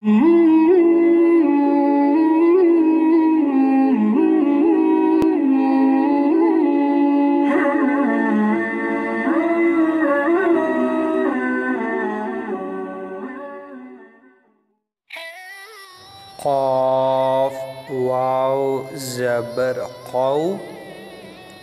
قاف واو زبر قو،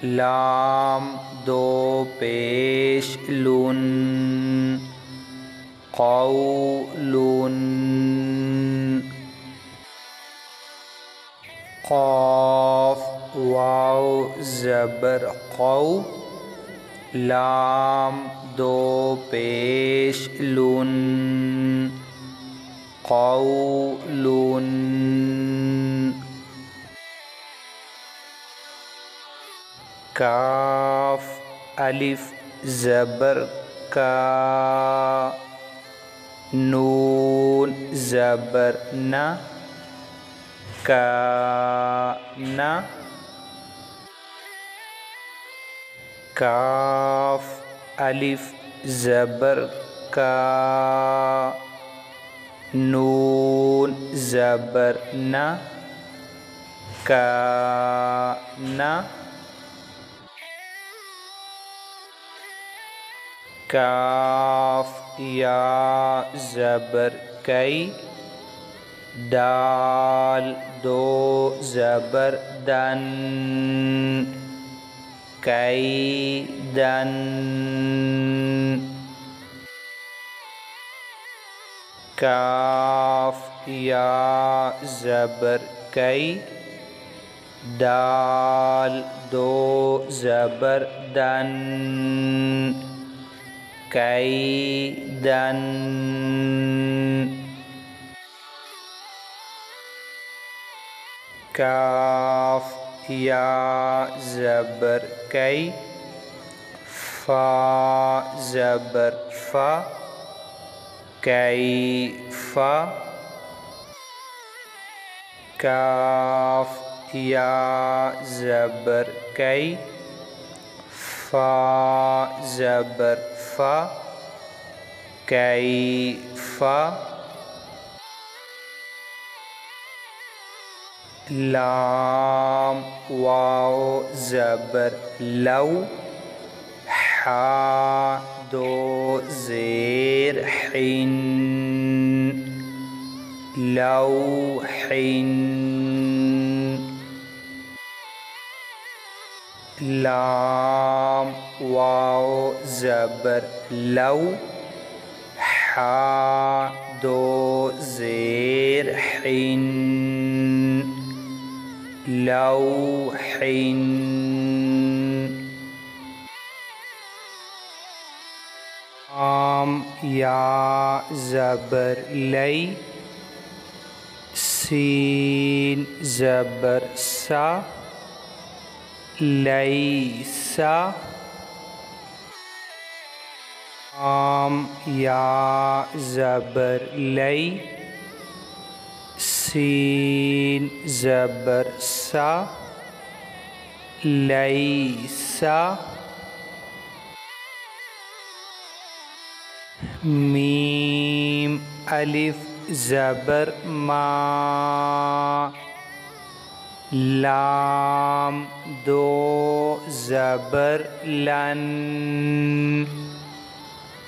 لام دو پیش لن، قولن، قاف واو زبر قو، لام دو پیش لن، قولن، کاف الف زبر کا، نون زبر نا، کانا، کاف الف زبر کا، نون زبر نا، کانا، کاف یا زبر کئی، دال دو زبر دن، کئی دن، کاف یا زبر کئی، دال دو زبر دن، کئی دن، کاف یا زبر کئی، فا زبر فا، کیفا، کاف یا زبر کئی، فا زبر فا، کیفا، لام واو زبر لو، حا دو زیر حن، لوح، لام واو زبر لو، حا دو زیر حن، لوح، لام یا زبر لی، سین زبر سا، لیسا، لام یا زبر لی، سین زبر سا، لیسا، میم الف زبر ما، لام دو زبر لن،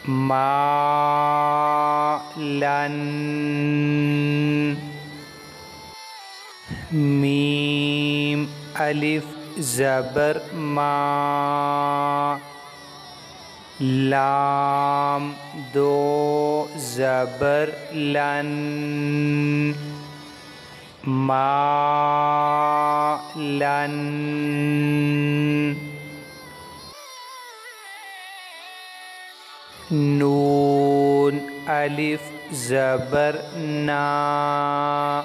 ما لن، میم الف زبر ما، لام دو زبر لن، ما لن، نون الف زبر نا،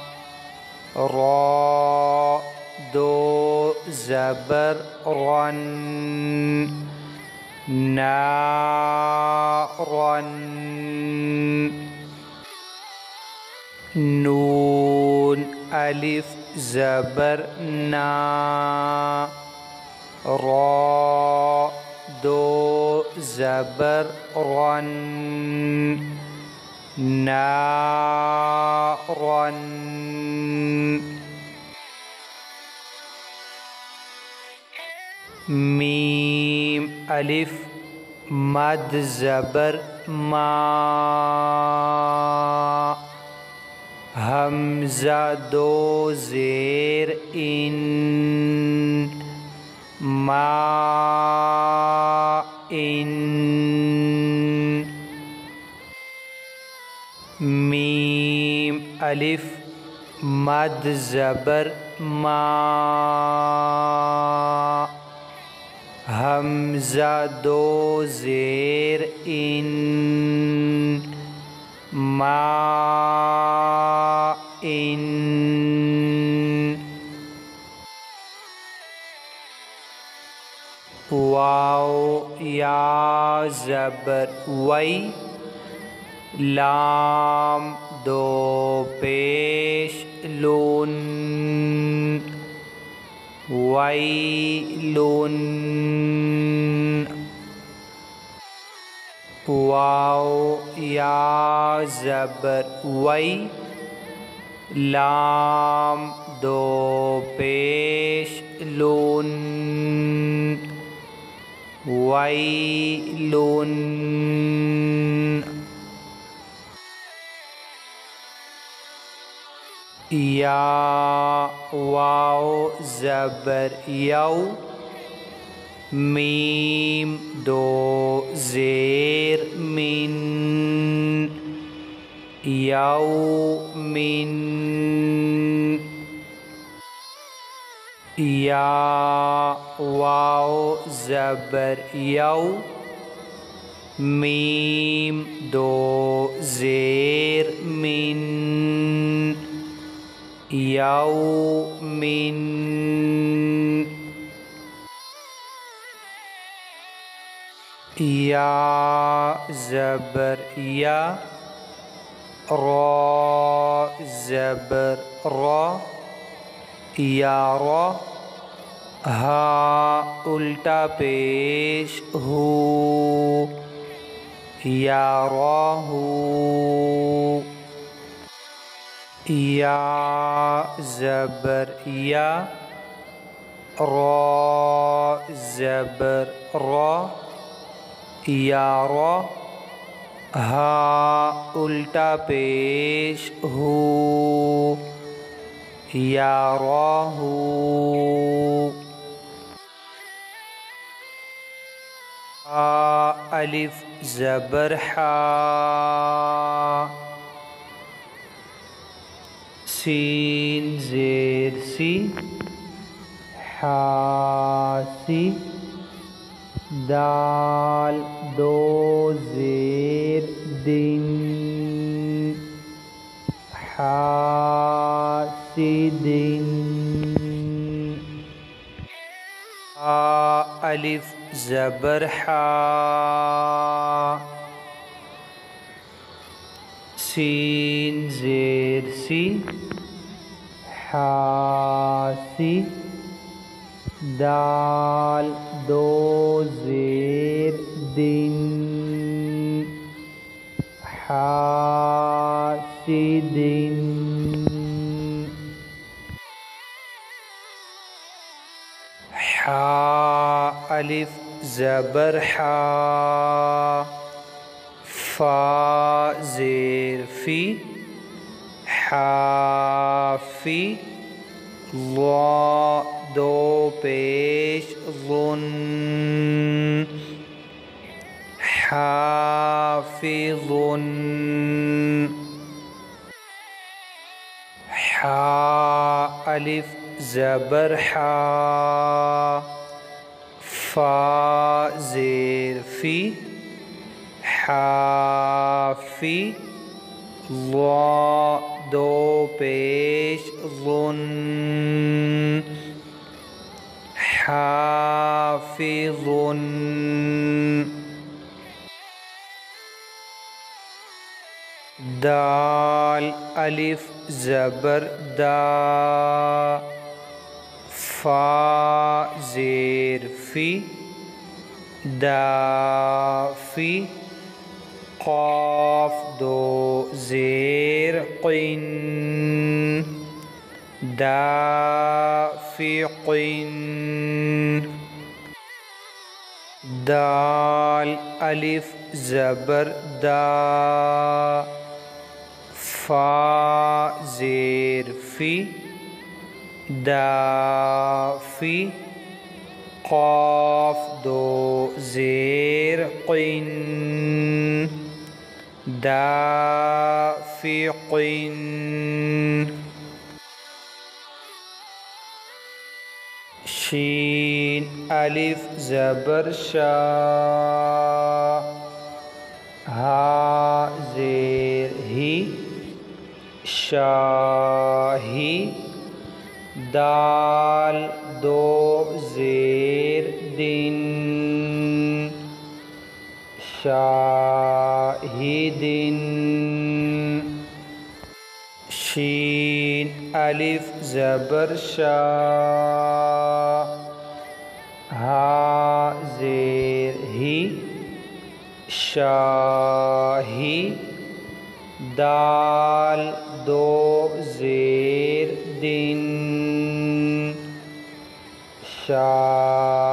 را دو زبر رن، نارن، نون الف زبر نا، را دو زبر رن، نارن، میم الف مد زبر ما، حمزہ دو زیر ان، ما ان، میم الف مد زبر ما، حمزہ دو زیر ان، ما ان، واو یا زبر وی، لام دو پیش لون، ویلن، واو یا زبر وی، لام دو پیش لون، ویلن، یا واو زبر یو، میم دو زیر من، یومن، یا واو زبر یو، میم دو زیر من، یومن، یا زبر یا، را زبر را، یارا، ہا الٹا پیش ہو، یاراہ، یا زبر یا، را زبر را، یارا، ہا الٹا پیش ہو، یاراہ، الف زبر حا، سین زیر سی، حاسی، دال دو زیر دن، حاسدن، الف زبر حا، سین زیر سی، حاسی، دال دو زیر دن، حاسدن، حا الف زبر حا، فا زیر فی، حافی، ضا دو پیش ظن، حافظن، حا الف زبر حا، فا زیر فی، حافی، ضا دو پیش ظن، حافظن، دال الف زبر دا، فا زیر فی، دافی، قاف دو زیر قین دافق دال الف زبر دا فا زیر فی دافی قاف دو زیر قین دافق شین الف زبر شا ہا زیر ہی شاہی دال دو زیر دین شاہدین شین الف زبر شا ہا زیر ہی شاہی دال دو زیر دین شاہدین